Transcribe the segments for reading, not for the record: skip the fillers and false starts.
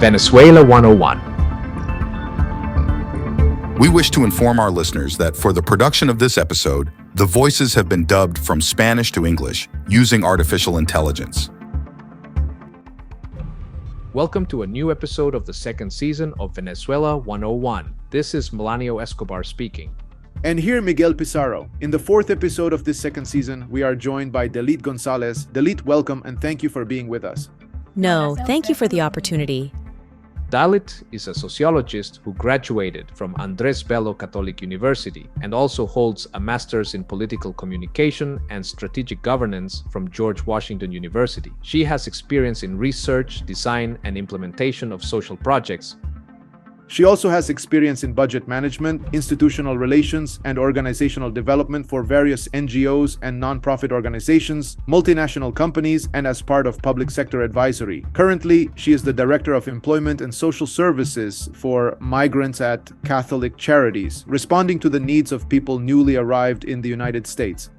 Venezuela 101. We wish to inform our listeners that for the production of this episode, the voices have been dubbed from Spanish to English using artificial intelligence. Welcome to a new episode of the second season of Venezuela 101. This is Melanio Escobar speaking. And here Miguel Pizarro. In the fourth episode of this second season, we are joined by Daelit González. Daelit, welcome and thank you for being with us. No, thank you for the opportunity. Daelit is a sociologist who graduated from Andrés Bello Catholic University and also holds a master's in political communication and strategic governance from George Washington University. She has experience in research, design, and implementation of social projects. She also has experience in budget management, institutional relations, and organizational development for various NGOs and nonprofit organizations, multinational companies, and as part of public sector advisory. Currently, she is the Director of Employment and Social Services for Migrants at Catholic Charities, responding to the needs of people newly arrived in the United States.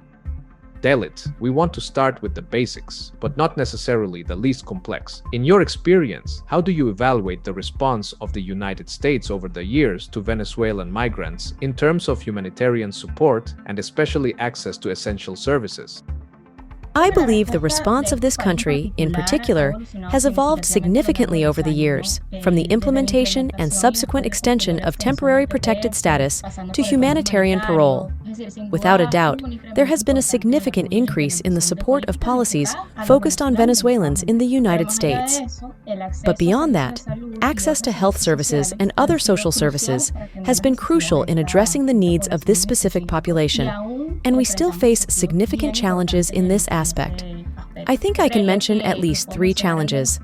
Daelit, we want to start with the basics, but not necessarily the least complex. In your experience, how do you evaluate the response of the United States over the years to Venezuelan migrants in terms of humanitarian support and especially access to essential services? I believe the response of this country, in particular, has evolved significantly over the years, from the implementation and subsequent extension of temporary protected status to humanitarian parole. Without a doubt, there has been a significant increase in the support of policies focused on Venezuelans in the United States. But beyond that, access to health services and other social services has been crucial in addressing the needs of this specific population, and we still face significant challenges in this aspect. I think I can mention at least 3 challenges.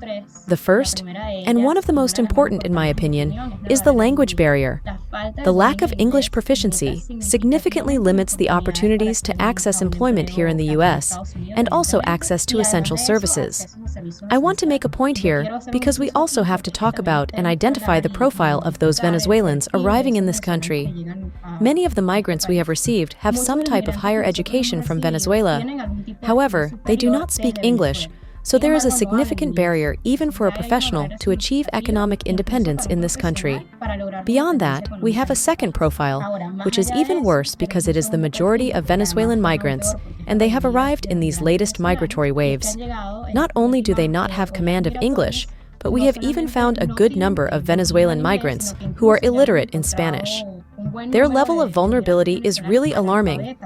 The first, and one of the most important in my opinion, is the language barrier. The lack of English proficiency significantly limits the opportunities to access employment here in the U.S. and also access to essential services. I want to make a point here because we also have to talk about and identify the profile of those Venezuelans arriving in this country. Many of the migrants we have received have some type of higher education from Venezuela. However, they do not speak English, so there is a significant barrier even for a professional to achieve economic independence in this country. Beyond that, we have a second profile, which is even worse because it is the majority of Venezuelan migrants, and they have arrived in these latest migratory waves. Not only do they not have command of English, but we have even found a good number of Venezuelan migrants who are illiterate in Spanish. Their level of vulnerability is really alarming.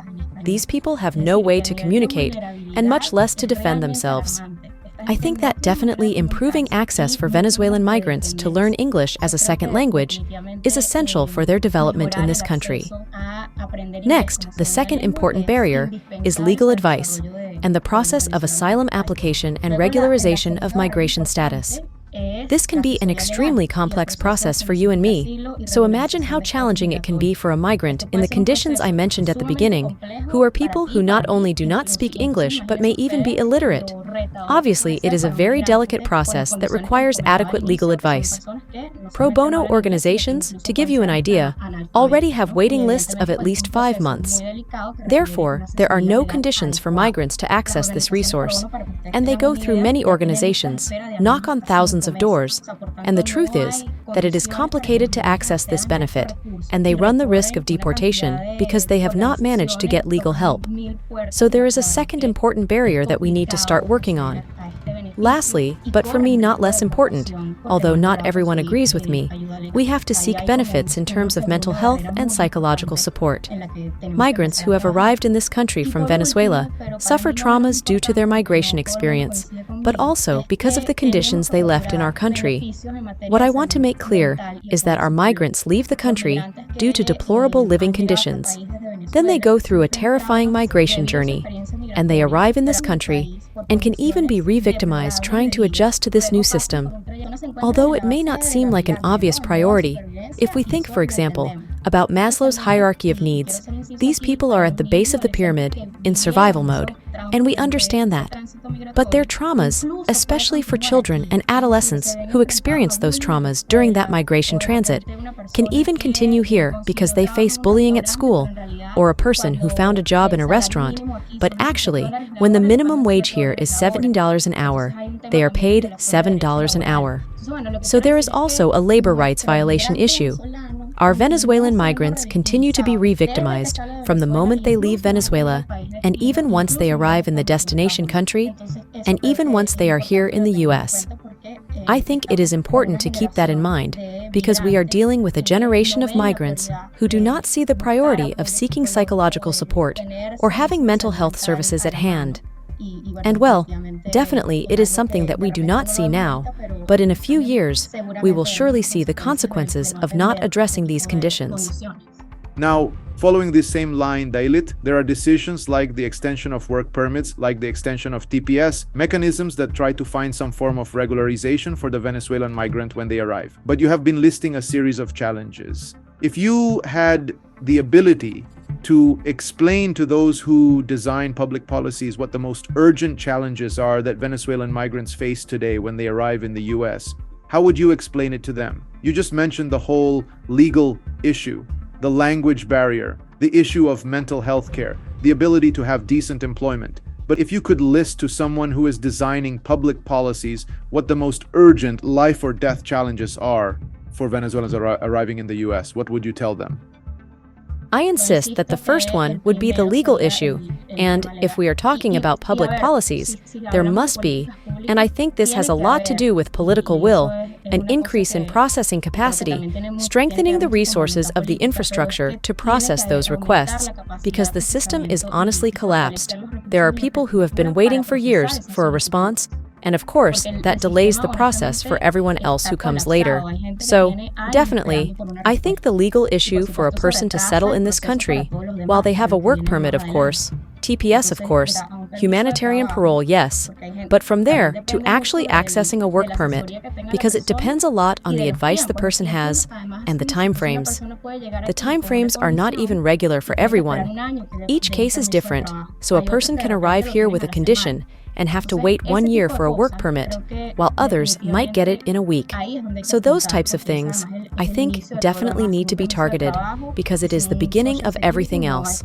These people have no way to communicate, and much less to defend themselves. I think that definitely improving access for Venezuelan migrants to learn English as a second language is essential for their development in this country. Next, the second important barrier is legal advice and the process of asylum application and regularization of migration status. This can be an extremely complex process for you and me, so imagine how challenging it can be for a migrant in the conditions I mentioned at the beginning, who are people who not only do not speak English but may even be illiterate. Obviously, it is a very delicate process that requires adequate legal advice. Pro bono organizations, to give you an idea, already have waiting lists of at least 5 months. Therefore, there are no conditions for migrants to access this resource, and they go through many organizations, knock on thousands of doors, and the truth is that it is complicated to access this benefit, and they run the risk of deportation because they have not managed to get legal help. So there is a second important barrier that we need to start working on. Lastly, but for me not less important, although not everyone agrees with me, we have to seek benefits in terms of mental health and psychological support. Migrants who have arrived in this country from Venezuela suffer traumas due to their migration experience, but also because of the conditions they left in our country. What I want to make clear is that our migrants leave the country due to deplorable living conditions. Then they go through a terrifying migration journey, and they arrive in this country and can even be re-victimized trying to adjust to this new system. Although it may not seem like an obvious priority, if we think, for example, about Maslow's hierarchy of needs, these people are at the base of the pyramid, in survival mode, and we understand that. But their traumas, especially for children and adolescents who experience those traumas during that migration transit, can even continue here because they face bullying at school, or a person who found a job in a restaurant, but actually, when the minimum wage here is $17 an hour, they are paid $7 an hour. So there is also a labor rights violation issue. Our Venezuelan migrants continue to be re-victimized from the moment they leave Venezuela, and even once they arrive in the destination country, and even once they are here in the U.S. I think it is important to keep that in mind, because we are dealing with a generation of migrants who do not see the priority of seeking psychological support or having mental health services at hand. And well, definitely it is something that we do not see now, but in a few years, we will surely see the consequences of not addressing these conditions. Now, following this same line, Daelit, there are decisions like the extension of work permits, like the extension of TPS, mechanisms that try to find some form of regularization for the Venezuelan migrant when they arrive. But you have been listing a series of challenges. If you had the ability to explain to those who design public policies what the most urgent challenges are that Venezuelan migrants face today when they arrive in the US, how would you explain it to them? You just mentioned the whole legal issue, the language barrier, the issue of mental health care, the ability to have decent employment. But if you could list to someone who is designing public policies what the most urgent life or death challenges are for Venezuelans arriving in the US, what would you tell them? I insist that the first one would be the legal issue, and if we are talking about public policies, there must be, and I think this has a lot to do with political will, an increase in processing capacity, strengthening the resources of the infrastructure to process those requests, because the system is honestly collapsed. There are people who have been waiting for years for a response, and of course, that delays the process for everyone else who comes later. So, definitely, I think the legal issue for a person to settle in this country, while they have a work permit, of course, TPS, of course, humanitarian parole, yes, but from there to actually accessing a work permit, because it depends a lot on the advice the person has and the timeframes. The timeframes are not even regular for everyone. Each case is different, so a person can arrive here with a condition and have to wait 1 year for a work permit, while others might get it in a week. So those types of things, I think, definitely need to be targeted, because it is the beginning of everything else.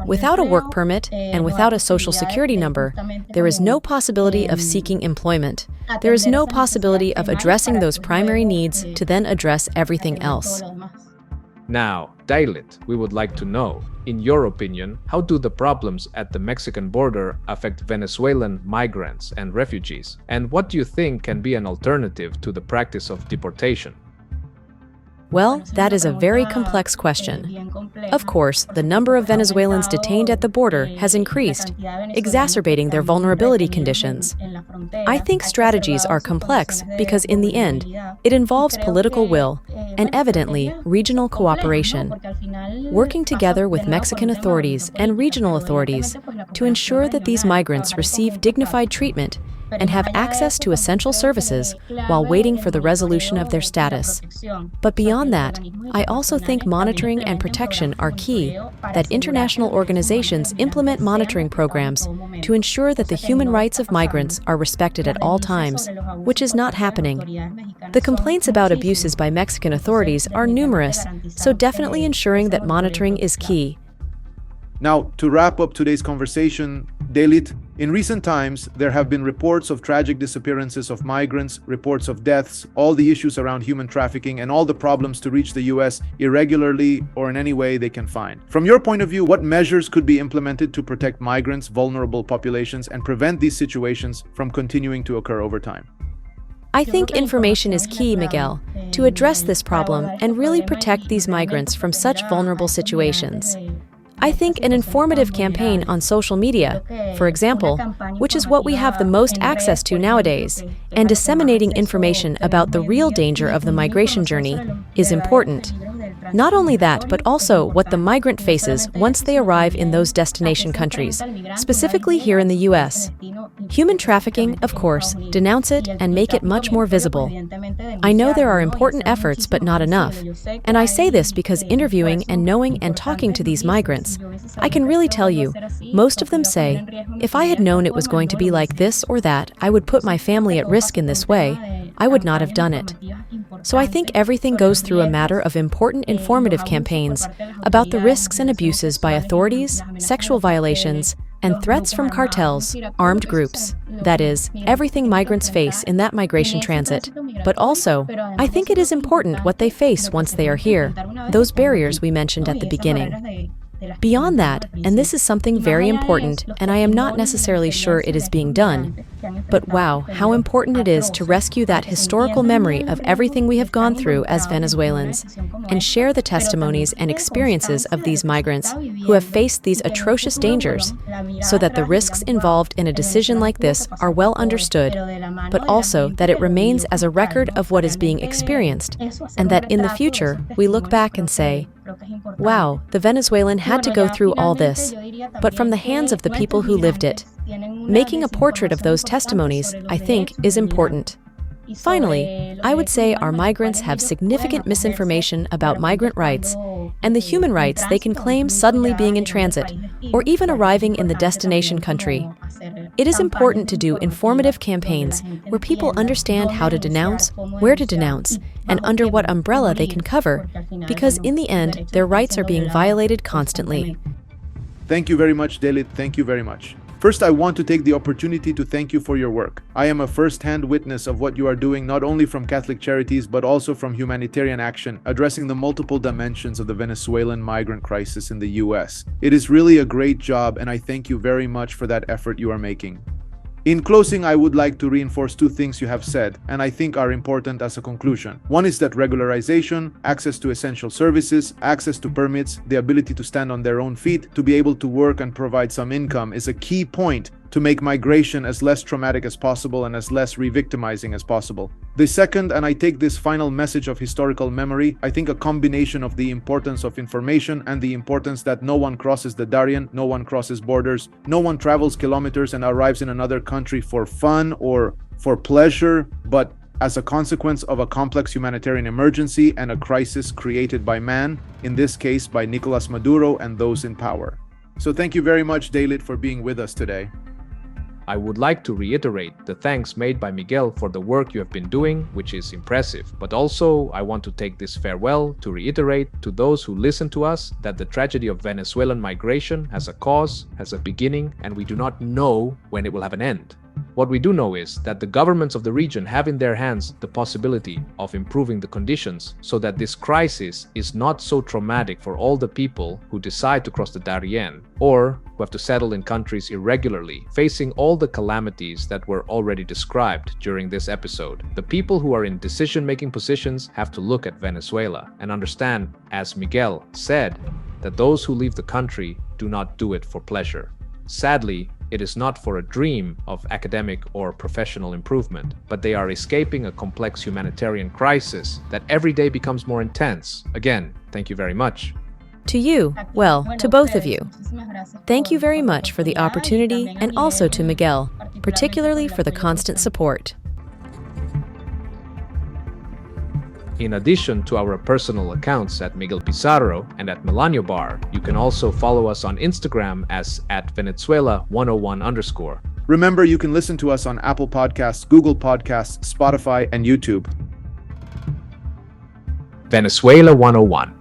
Without a work permit and without a social security number, there is no possibility of seeking employment. There is no possibility of addressing those primary needs to then address everything else. Now, Daelit, we would like to know, in your opinion, how do the problems at the Mexican border affect Venezuelan migrants and refugees? And what do you think can be an alternative to the practice of deportation? Well, that is a very complex question. Of course, the number of Venezuelans detained at the border has increased, exacerbating their vulnerability conditions. I think strategies are complex because in the end, it involves political will and evidently regional cooperation, working together with Mexican authorities and regional authorities to ensure that these migrants receive dignified treatment and have access to essential services while waiting for the resolution of their status. But beyond that, I also think monitoring and protection are key, that international organizations implement monitoring programs to ensure that the human rights of migrants are respected at all times, which is not happening. The complaints about abuses by Mexican authorities are numerous, so definitely ensuring that monitoring is key. Now, to wrap up today's conversation, Daelit, in recent times, there have been reports of tragic disappearances of migrants, reports of deaths, all the issues around human trafficking, and all the problems to reach the U.S. irregularly or in any way they can find. From your point of view, what measures could be implemented to protect migrants, vulnerable populations, and prevent these situations from continuing to occur over time? I think information is key, Miguel, to address this problem and really protect these migrants from such vulnerable situations. I think an informative campaign on social media, for example, which is what we have the most access to nowadays, and disseminating information about the real danger of the migration journey is important. Not only that, but also what the migrant faces once they arrive in those destination countries, specifically here in the U.S. Human trafficking, of course, denounce it and make it much more visible. I know there are important efforts, but not enough. And I say this because interviewing and knowing and talking to these migrants, I can really tell you, most of them say, if I had known it was going to be like this or that, I would put my family at risk in this way, I would not have done it. So I think everything goes through a matter of important informative campaigns about the risks and abuses by authorities, sexual violations, and threats from cartels, armed groups. That is, everything migrants face in that migration transit. But also, I think it is important what they face once they are here, those barriers we mentioned at the beginning. Beyond that, and this is something very important, and I am not necessarily sure it is being done, but wow, how important it is to rescue that historical memory of everything we have gone through as Venezuelans, and share the testimonies and experiences of these migrants who have faced these atrocious dangers, so that the risks involved in a decision like this are well understood, but also that it remains as a record of what is being experienced, and that in the future we look back and say, wow, the Venezuelan had to go through all this, but from the hands of the people who lived it. Making a portrait of those testimonies, I think, is important. Finally, I would say our migrants have significant misinformation about migrant rights and the human rights they can claim suddenly being in transit or even arriving in the destination country. It is important to do informative campaigns where people understand how to denounce, where to denounce, and under what umbrella they can cover, because in the end, their rights are being violated constantly. Thank you very much, Daelit. Thank you very much. First, I want to take the opportunity to thank you for your work. I am a first-hand witness of what you are doing, not only from Catholic Charities, but also from humanitarian action, addressing the multiple dimensions of the Venezuelan migrant crisis in the U.S. It is really a great job, and I thank you very much for that effort you are making. In closing, I would like to reinforce two things you have said, and I think are important as a conclusion. One is that regularization, access to essential services, access to permits, the ability to stand on their own feet, to be able to work and provide some income is a key point to make migration as less traumatic as possible and as less re-victimizing as possible. The second, and I take this final message of historical memory, I think a combination of the importance of information and the importance that no one crosses the Darien, no one crosses borders, no one travels kilometers and arrives in another country for fun or for pleasure, but as a consequence of a complex humanitarian emergency and a crisis created by man, in this case by Nicolas Maduro and those in power. So thank you very much, Daelit, for being with us today. I would like to reiterate the thanks made by Miguel for the work you have been doing, which is impressive. But also, I want to take this farewell to reiterate to those who listen to us that the tragedy of Venezuelan migration has a cause, has a beginning, and we do not know when it will have an end. What we do know is that the governments of the region have in their hands the possibility of improving the conditions so that this crisis is not so traumatic for all the people who decide to cross the Darien or who have to settle in countries irregularly, facing all the calamities that were already described during this episode. The people who are in decision-making positions have to look at Venezuela and understand, as Miguel said, that those who leave the country do not do it for pleasure. Sadly, it is not for a dream of academic or professional improvement, but they are escaping a complex humanitarian crisis that every day becomes more intense. Again, thank you very much. To you, well, to both of you. Thank you very much for the opportunity, and also to Miguel, particularly for the constant support. In addition to our personal accounts at Miguel Pizarro and at Melanio Bar, you can also follow us on Instagram as @Venezuela101_. Remember, you can listen to us on Apple Podcasts, Google Podcasts, Spotify, and YouTube. Venezuela 101.